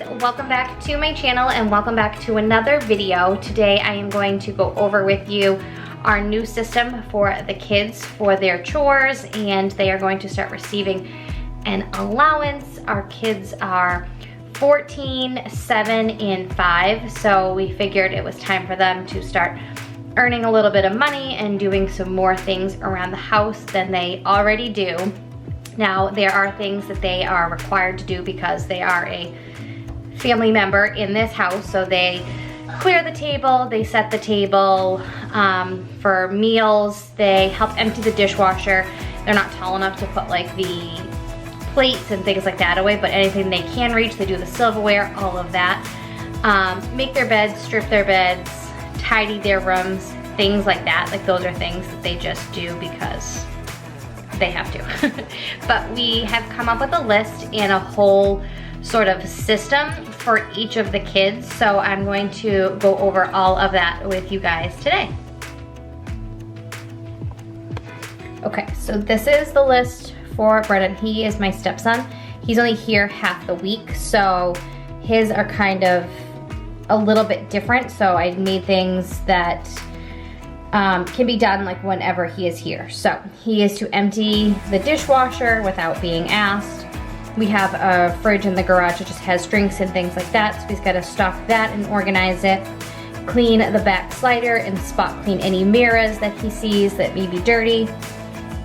welcome back to my channel and welcome back to another video. Today I am going to go over with you our new system for the kids for their chores, and they are going to start receiving an allowance. Our kids are 14, 7, and 5, so we figured it was time for them to start earning a little bit of money and doing some more things around the house than they already do. Now, there are things that they are required to do because they are a family member in this house. So they clear the table, they set the table for meals, they help empty the dishwasher. They're not tall enough to put like the plates and things like that away, but anything they can reach, they do the silverware, all of that. Make their beds, strip their beds, tidy their rooms, things like that. Like those are things that they just do because they have to. But we have come up with a list and a whole sort of system for each of the kids. So I'm going to go over all of that with you guys today. Okay, so this is the list for Brennan. He is my stepson. He's only here half the week, so his are kind of a little bit different. So I made things that can be done like whenever he is here. So he is to empty the dishwasher without being asked. We have a fridge in the garage that just has drinks and things like that, so he's got to stock that and organize it. Clean the back slider and spot clean any mirrors that he sees that may be dirty,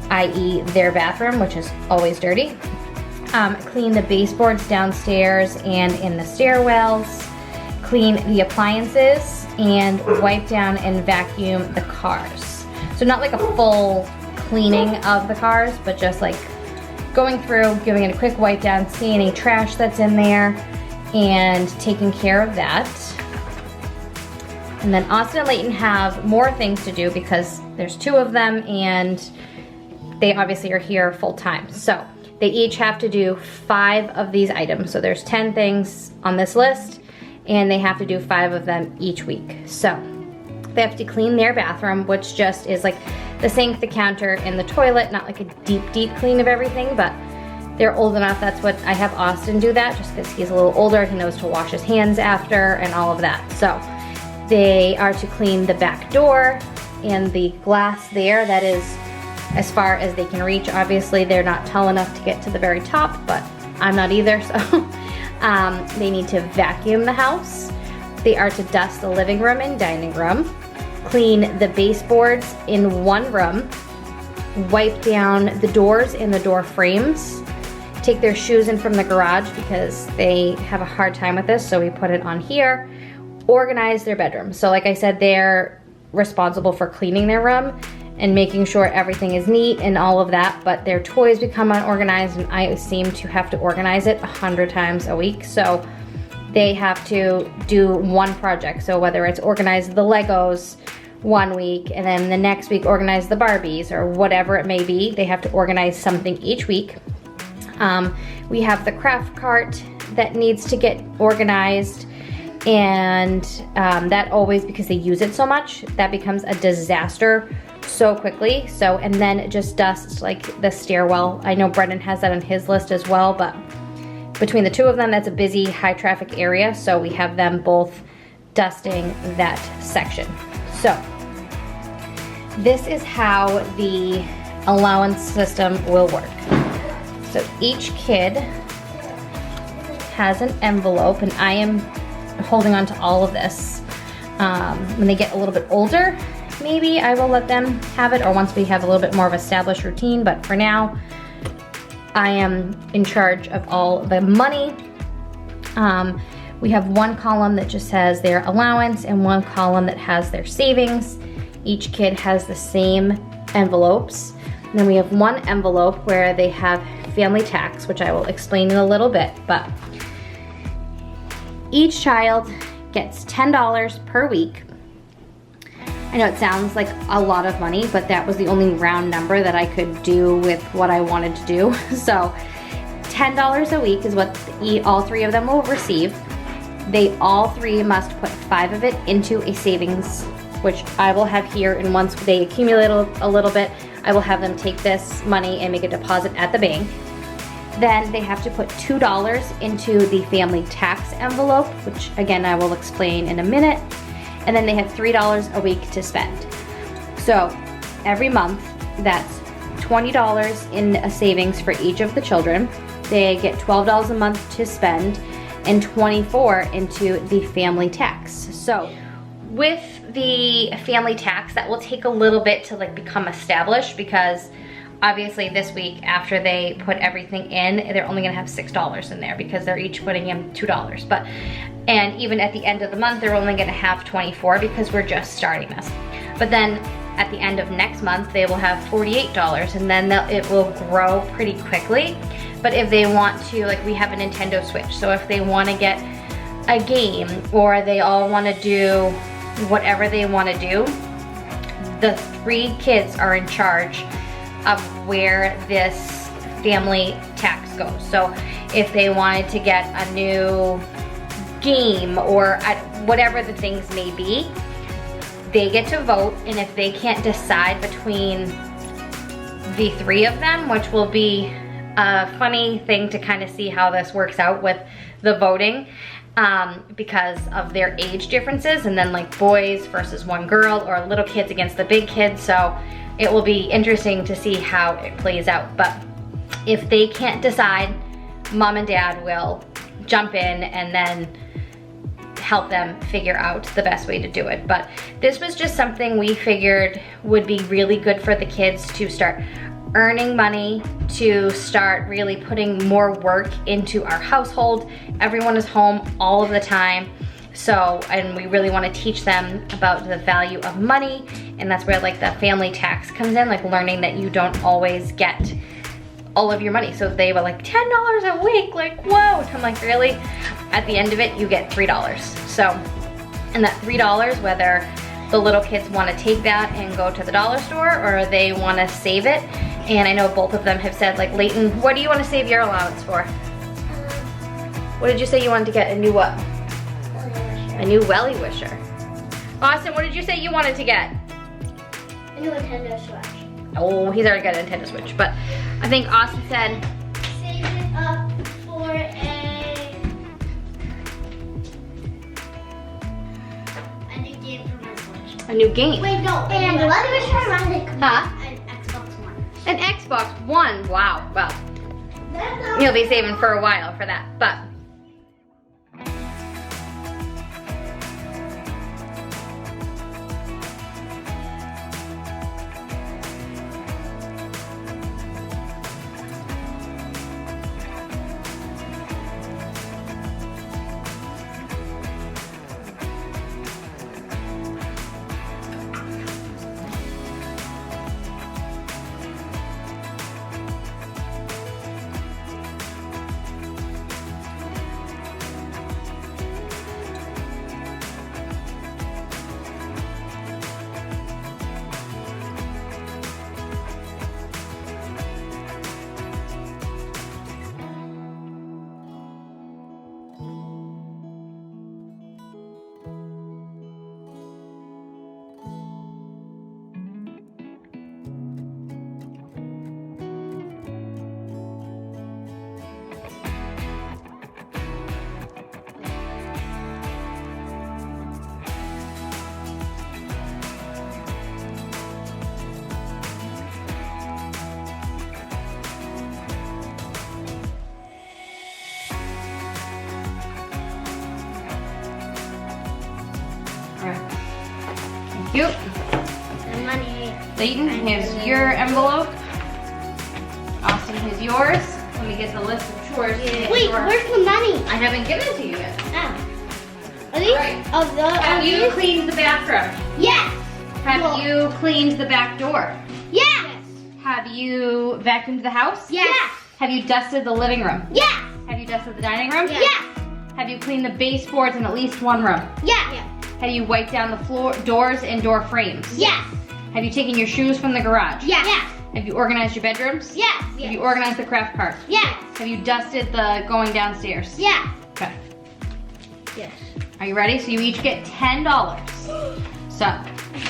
i.e. their bathroom, which is always dirty. Clean the baseboards downstairs and in the stairwells. Clean the appliances and wipe down and vacuum the cars. So not like a full cleaning of the cars, but just like going through, giving it a quick wipe down, seeing any trash that's in there, and taking care of that. And then Austin and Layton have more things to do because there's 2 of them and they obviously are here full time. So they each have to do 5 of these items. So there's 10 things on this list, and they have to do 5 of them each week. So they have to clean their bathroom, which just is like the sink, the counter, and the toilet. Not like a deep clean of everything, but they're old enough. That's what I have Austin do that, just because he's a little older. He knows to wash his hands after and all of that. So they are to clean the back door and the glass there. That is as far as they can reach. Obviously, they're not tall enough to get to the very top, but I'm not either, so they need to vacuum the house. They are to dust the living room and dining room, clean the baseboards in one room, wipe down the doors and the door frames, take their shoes in from the garage because they have a hard time with this, so we put it on here, organize their bedroom. So like I said, they're responsible for cleaning their room and making sure everything is neat and all of that, but their toys become unorganized and I seem to have to organize it 100 times a week. So they have to do one project. So whether it's organize the Legos one week and then the next week organize the Barbies or whatever it may be, they have to organize something each week. We have the craft cart that needs to get organized, and that always, because they use it so much, that becomes a disaster so quickly. So, and then just dust like the stairwell. I know Brendan has that on his list as well, but between the 2 of them, that's a busy, high traffic area, so we have them both dusting that section. So this is how the allowance system will work. So each kid has an envelope, and I am holding on to all of this. When they get a little bit older, maybe I will let them have it, or once we have a little bit more of an established routine, but for now, I am in charge of all the money. We have one column that just has their allowance and one column that has their savings. Each kid has the same envelopes. And then we have one envelope where they have family tax, which I will explain in a little bit, but each child gets $10 per week. I know it sounds like a lot of money, but that was the only round number that I could do with what I wanted to do. So $10 a week is what all 3 of them will receive. They all 3 must put 5 of it into a savings, which I will have here, and once they accumulate a little bit, I will have them take this money and make a deposit at the bank. Then they have to put $2 into the family tax envelope, which again, I will explain in a minute. And then they have $3 a week to spend. So every month, that's $20 in a savings for each of the children. They get $12 a month to spend and $24 into the family tax. So with the family tax, that will take a little bit to like become established, because obviously this week after they put everything in, they're only gonna have $6 in there because they're each putting in $2. And even at the end of the month, they're only gonna have 24 because we're just starting this. But then at the end of next month, they will have $48, and then it will grow pretty quickly. But if they want to, like we have a Nintendo Switch, so if they wanna get a game or they all wanna do whatever they wanna do, the 3 kids are in charge of where this family tax goes. So if they wanted to get a new game or whatever the things may be, they get to vote, and if they can't decide between the 3 of them, which will be a funny thing to kind of see how this works out with the voting, because of their age differences, and then like boys versus 1 girl or little kids against the big kids. So it will be interesting to see how it plays out. But if they can't decide, mom and dad will jump in and then help them figure out the best way to do it. But this was just something we figured would be really good for the kids to start earning money, to start really putting more work into our household. Everyone is home all of the time. So, and we really want to teach them about the value of money, and that's where like the family tax comes in, like learning that you don't always get all of your money. So they were like $10 a week, like whoa. I'm like, really? At the end of it, you get $3. So, and that $3, whether the little kids want to take that and go to the dollar store or they want to save it. And I know both of them have said, like, Leighton, what do you want to save your allowance for? What did you say you wanted to get? A new what? A new welly wisher. Austin, what did you say you wanted to get? A new Nintendo Switch. Oh, he's already got a Nintendo Switch, but I think Austin said save it up for a new game for my Switch. a new game. Wait, no. And let me try around it. Huh? An Xbox One. An Xbox One. Wow. Well, you'll be saving for a while for that, but. Thank you. The money. Leighton, here's your envelope. Austin, here's yours. Let me get the list of chores. Wait, where's the money? I haven't given it to you yet. Oh. Are these? Right. Of the, Have you cleaned the bathroom? Yes. Have you cleaned the back door? Yes. Have you vacuumed the house? Yes. Have you dusted the living room? Yes. Have you dusted the dining room? Yes. Have you cleaned the baseboards in at least one room? Yes. Have you wiped down the floor, doors, and door frames? Yes. Have you taken your shoes from the garage? Yes. Yes. Have you organized your bedrooms? Yes. Have you organized the craft cart? Yes. Have you dusted the going downstairs? Yes. Okay. Yes. Are you ready? So you each get $10. So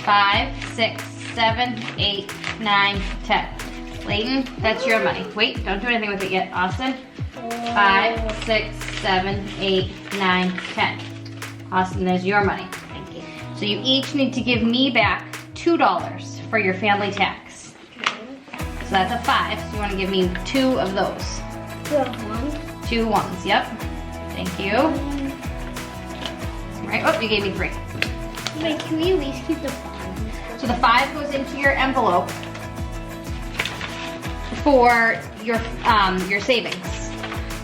5, 6, 7, 8, 9, 10. Layton, that's your money. Wait, don't do anything with it yet, Austin. 5, 6, 7, 8, 9, 10. Austin, there's your money. Thank you. So you each need to give me back $2 for your family tax. So that's a 5, so you want to give me 2 of those. 2 ones, yep. Thank you. All right, oh, you gave me 3. Wait, can we at least keep the 5? So the 5 goes into your envelope for your savings.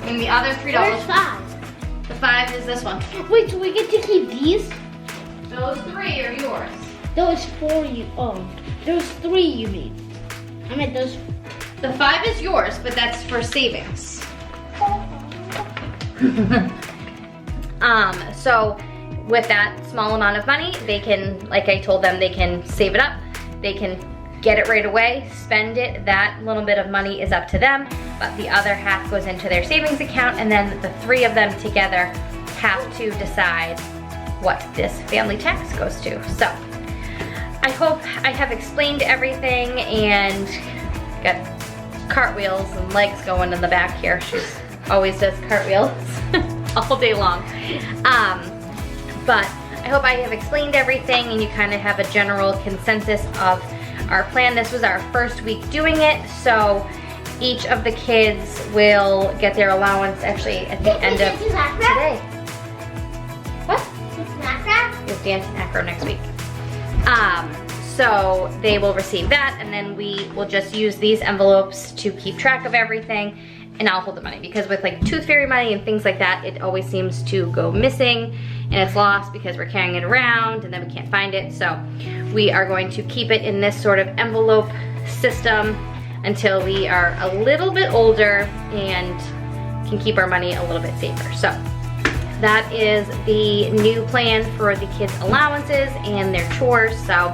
And the other $3. Where's 5? The 5 is this one. Wait, so we get to keep these? Those 3 are yours. Those 4 you, oh, those 3 you mean. I meant those. The 5 is yours, but that's for savings. So with that small amount of money, they can, like I told them, they can save it up. They can get it right away, spend it. That little bit of money is up to them, but the other half goes into their savings account, and then the 3 of them together have to decide what this family tax goes to. So I hope I have explained everything and got cartwheels and legs going in the back here. She always does cartwheels all day long. But I hope I have explained everything and you kind of have a general consensus of our plan. This was our first week doing it, so each of the kids will get their allowance actually at the end of today. What? It's dance and acro next week. So they will receive that, and then we will just use these envelopes to keep track of everything, and I'll hold the money, because with like tooth fairy money and things like that, it always seems to go missing and it's lost because we're carrying it around and then we can't find it. So we are going to keep it in this sort of envelope system until we are a little bit older and can keep our money a little bit safer. So that is the new plan for the kids' allowances and their chores. So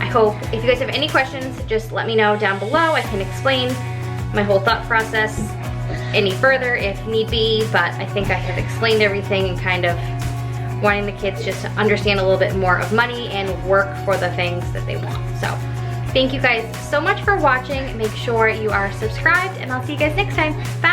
I hope, if you guys have any questions, just let me know down below. I can explain my whole thought process any further if need be, but I think I have explained everything and kind of wanting the kids just to understand a little bit more of money and work for the things that they want. So thank you guys so much for watching. Make sure you are subscribed, and I'll see you guys next time. Bye.